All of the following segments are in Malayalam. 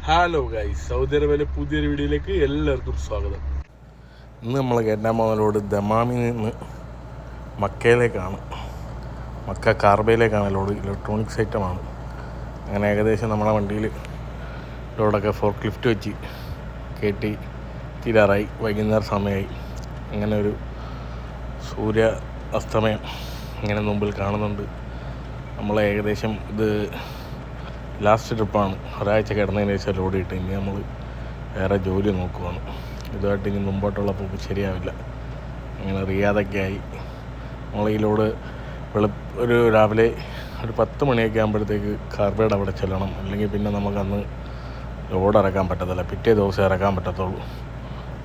ഹലോ ഗൈസ്, സൗദി അറേബ്യയിലെ പുതിയൊരു വീഡിയോയിലേക്ക് എല്ലാവർക്കും സ്വാഗതം. ഇന്ന് നമ്മൾ കയറ്റാൻ പോകുന്ന ലോഡ് ദമാമിൽ നിന്ന് മക്കയിലേക്കാണ്. മക്ക കാർബയിലേക്കാണ് ലോഡ്. ഇലക്ട്രോണിക്സ് ഐറ്റമാണ്. അങ്ങനെ ഏകദേശം നമ്മുടെ വണ്ടിയിൽ ലോഡൊക്കെ ഫോർക്ക് ലിഫ്റ്റ് വെച്ച് കയറ്റി തീരാറായി. വൈകുന്നേരം സമയമായി. അങ്ങനെ ഒരു സൂര്യ അസ്തമയം ഇങ്ങനെ മുമ്പിൽ കാണുന്നുണ്ട്. നമ്മൾ ഏകദേശം ഇത് ലാസ്റ്റ് ട്രിപ്പാണ്. ഒരാഴ്ച കിടന്നതിന് ശേഷം ലോഡ് കിട്ടും. ഇനി നമ്മൾ വേറെ ജോലി നോക്കുവാണ്. ഇതുമായിട്ട് ഇനി മുമ്പോട്ടുള്ള പോക്ക് ശരിയാവില്ല. അങ്ങനെ റിയാദൊക്കെ ആയി. നമ്മൾ ഈ ലോഡ് ഒരു രാവിലെ ഒരു 10 മണിയൊക്കെ ആകുമ്പോഴത്തേക്ക് കാർബയുടെ അവിടെ ചെല്ലണം. അല്ലെങ്കിൽ പിന്നെ നമുക്കന്ന് ലോഡ് ഇറക്കാൻ പറ്റത്തില്ല. പിറ്റേ ദിവസം ഇറക്കാൻ പറ്റത്തുള്ളൂ.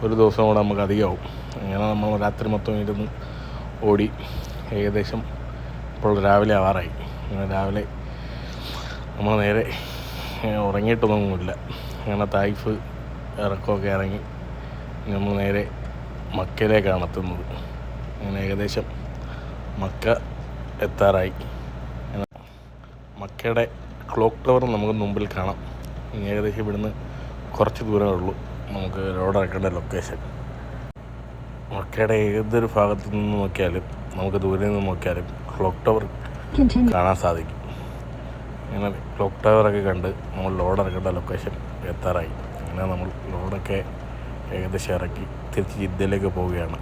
ഒരു ദിവസം കൂടെ നമുക്ക് അധികമാവും. അങ്ങനെ നമ്മൾ രാത്രി മൊത്തം ഇരുന്ന് ഓടി ഏകദേശം ഇപ്പോൾ രാവിലെ ആവാറായി. അങ്ങനെ രാവിലെ നമ്മൾ നേരെ ഉറങ്ങിയിട്ടൊന്നുമില്ല. അങ്ങനെ തായിഫ് ഇറക്കമൊക്കെ ഇറങ്ങി നമ്മൾ നേരെ മക്കയിലേക്കാണ് എത്തുന്നത്. അങ്ങനെ ഏകദേശം മക്ക എത്താറായി. മക്കയുടെ ക്ലോക്ക് ടവർ നമുക്ക് മുമ്പിൽ കാണാം. ഏകദേശം ഇവിടുന്ന് കുറച്ച് ദൂരമേ ഉള്ളൂ നമുക്ക് ലോഡ് ഇറക്കേണ്ട ലൊക്കേഷൻ. മക്കയുടെ ഏതൊരു ഭാഗത്തു നിന്ന് നോക്കിയാലും നമുക്ക് ദൂരെ നിന്ന് നോക്കിയാലും ക്ലോക്ക് ടവർ കാണാൻ സാധിക്കും. അങ്ങനെ ക്ലോക്ക് ടവറൊക്കെ കണ്ട് നമ്മൾ ലോഡ് ഇറക്കേണ്ട ലൊക്കേഷൻ എത്താറായി. അങ്ങനെ നമ്മൾ ലോഡൊക്കെ ഏകദേശം ഇറക്കി തിരിച്ച് ജിദ്ദയിലേക്ക് പോവുകയാണ്.